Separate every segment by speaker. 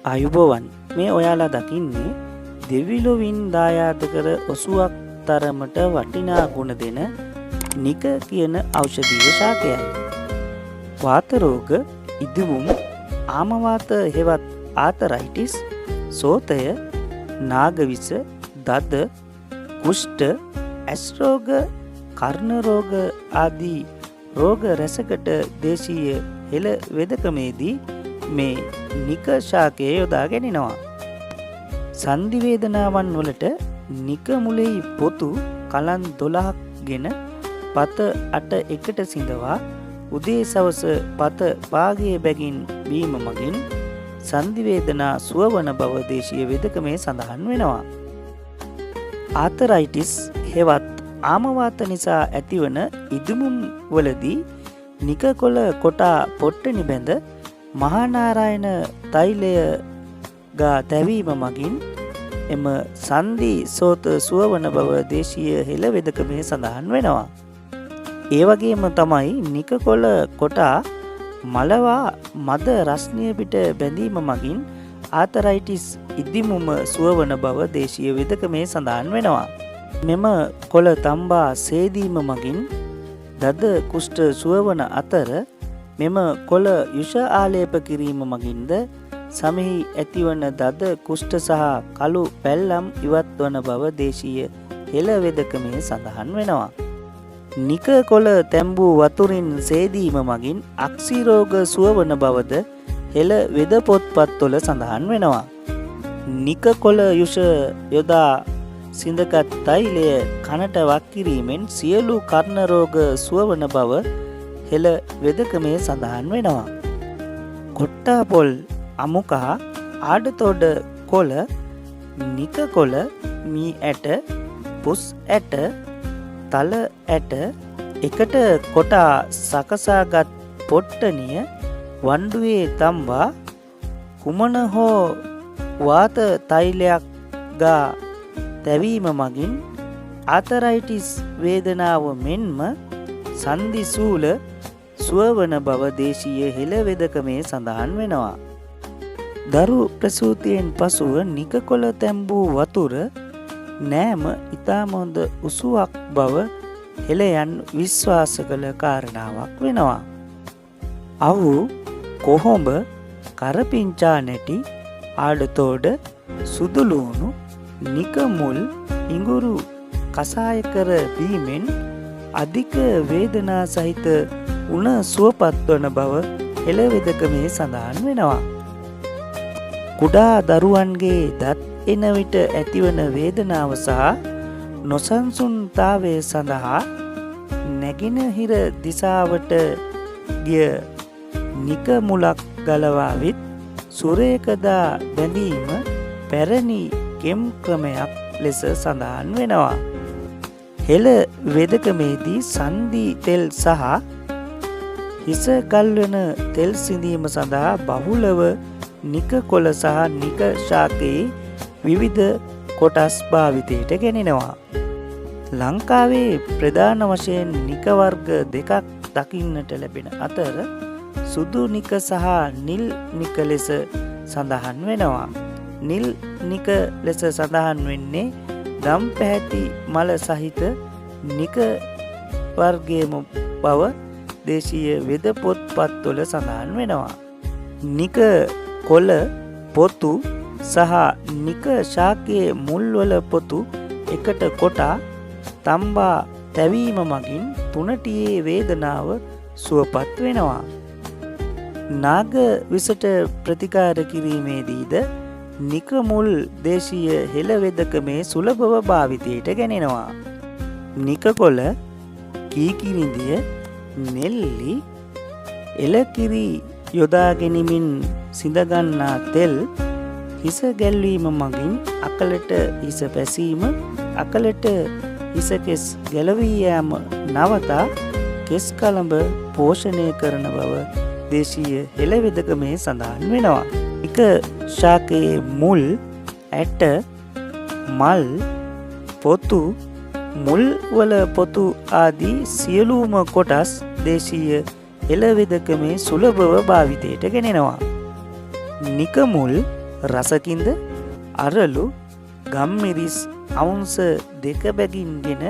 Speaker 1: අයුබෝවන් මේ ඔයාලා දකින්නේ දෙවිලොවින් දායාද කර ඔසුවක් තරමට වටිනා ගුණ දෙන නික කියන ඖෂධීය ශාකයයි. වාත රෝග, ඉදිවුම්, ආමවාත හෙවත් ආතරයිටිස්, සෝතය, නාගවිස, දද, කුෂ්ඨ, ඇස් රෝග, කර්ණ රෝග ආදී රෝග රැසකට දේශීය හෙළ වෙදකමේදී මේ නික ශාකය යොදා ගැනෙනවා. සන්ධි වේදනාවන් වලට නික මුලෙහි පොතු කලන් 12ක් ගෙන පත 8 එකට සිඳවා උදේ සවස පත පාගයේ බැගින් බීම මගින් සන්ධි වේදනා සුවවන බව දේශීය වෙදකමේ සඳහන් වෙනවා. ආතරයිටිස් හෙවත් ආමවාත නිසා ඇතිවන ඉදුමුම් වලදී නික කොළ කොටා පොට්ටනි බැඳ මහානාරායන තෛලය ගා තැවීම මගින් එම සන්ධි සෝත සුවවන බව දේශීය හෙළ වෙදකමේ සඳහන් වෙනවා. ඒ වගේම තමයි නික කොළ කොටා මලවා මද රස්නිය පිට බැඳීම මගින් ආතරයිටිස් ඉදිමුම සුවවන බව දේශීය වෙදකමේ සඳහන් වෙනවා. මෙම කොළ තම්බා සේදීම මගින් දද කුෂ්ඨ සුවවන අතර මෙම කොළ යුෂ ආලේප කිරීම මගින්ද සමෙහි ඇතිවන දද කුෂ්ඨ සහ කළු පැල්ලම් ඉවත් වන බව දේශීය හෙළ වෙදකමේ සඳහන් වෙනවා. නික කොළ තැඹූ වතුරින් සේදීම මගින් අක්සි රෝග සුවවන බවද හෙළ වෙද පොත්පත්වල සඳහන් වෙනවා. නික කොළ යුෂ යොදා සිඳගත් තෛලය කනට වක් කිරීමෙන් සියලු කර්ණ රෝග සුවවන බව හෙළ වෙදකමේ සඳහන් වෙනවා. කොට්ටා පොල්, අමුකා, ආඩතොඩ කොළ, නික කොළ, මී ඇට, පුස් ඇට, තල ඇට එකට කොටා සකසාගත් පොට්ටනිය වණ්ඩුවේ තම්බා කුමන හෝ වාත තෛලයක් ගා තැවීම මගින් ආතරයිටිස් වේදනාව මෙන්ම සන්ධි සූල සුවවන බව දේශීය හෙළ වෙදකමේ සඳහන් වෙනවා. දරු ප්‍රසූතියෙන් පසුව නික කොළ තැඹූ වතුර නෑම ඉතාම හොඳ උසුවක් බව හෙළයන් විශ්වාස කළ කාරණාවක් වෙනවා. අවු, කොහොඹ, කරපිංචා නැටි, ආඩතෝඩ, සුදුලූණු, නික මුල්, ඉඟුරු කසාය කර බීමෙන් අධික වේදනා සහිත උණ සුවපත් වන බව හෙළ වෙදකමේ සඳහන් වෙනවා. කුඩා දරුවන්ගේ දත් එන විට ඇතිවන වේදනාව සහ නොසන්සුන්තාවය සඳහා නැගෙනහිර දිසාවට ගිය නික මුලක් ගලවා විත් සුරේකදා බැඳීම පැරණි කෙම් ක්‍රමයක් ලෙස සඳහන් වෙනවා. හෙළ වෙදකමේදී සන්ධි තෙල් සහ හිස ගල්වන තෙල් සිඳීම සඳහා බහුලව නික කොළ සහ නික ශාකයේ විවිධ කොටස් භාවිතයට ගෙනෙනවා. ලංකාවේ ප්‍රධාන වශයෙන් නික වර්ග දෙකක් දකින්නට ලැබෙන අතර සුදු නික සහ නිල් නික ලෙස සඳහන් වෙනවා. නිල් නික ලෙස සඳහන් වෙන්නේ දම් පැහැති මල සහිත නික වර්ගයේම බව දේශීය වෙද පොත්පත්වල සඳහන් වෙනවා. නික කොළ පොතු සහ නික ශාකයේ මුල්වල පොතු එකට කොටා තම්බා තැවීම මගින් තුනටියේ වේදනාව සුවපත් වෙනවා. නාග විසට ප්‍රතිකාර කිරීමේදීද නික මුල් දේශීය හෙළ වෙදකමේ සුලභව භාවිතයට ගැනෙනවා. නික කොළ, කීකිරිඳිය, නෙල්ලි, එලකිරි යොදා ගැනීමෙන් සිඳගන්නා තෙල් හිස ගැල්වීම මගින් අකලට හිස පැසීම, අකලට හිස කෙස් ගැලවී යාම නවතා කෙස් කලඹ පෝෂණය කරන බව දේශීය හෙළ වෙදකමේ සඳහන් වෙනවා. නික ශාකයේ මුල්, ඇට, මල්, පොතු, මුල් වල පොතු ආදී සියලුම කොටස් දේශීය හෙළ වෙදකමේ සුලභව භාවිතයට ගෙනෙනවා. නික මුල්, රසකින්ද අරලු ගම්මිරිස් අවුන්ස 2 බැගින්ගෙන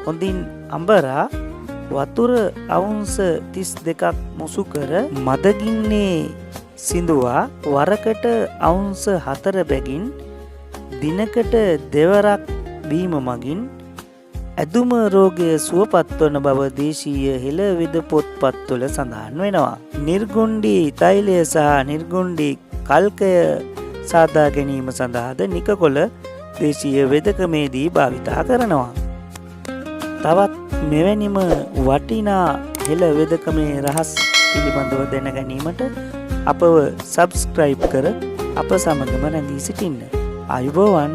Speaker 1: හොඳින් අඹරා වතුර අවුන්ස 32ක් මුසු කර මදගින්නේ සිඳුවා වරකට අවුන්ස 4 බැගින් දිනකට දෙවරක් බීම මගින් ඇදුම රෝගය සුවපත් වන බව දේශීය හෙළවිද පොත්පත්වල සඳහන් වෙනවා. නිර්ගුණ්ඩි තෛලය සහ නිර්ගුණ්ඩි කල්කය සාදා ගැනීම සඳහාද නිකකොළ දේශීය වෙදකමේදී භාවිතා කරනවා. තවත් මෙවැනිම වටිනා හෙළ වෙදකමේ රහස් පිළිබඳව දැන ගැනීමට අපව සබ්ස්ක්‍රයිබ් කර අප සමගම රැඳී සිටින්න. ආයුබෝවන්.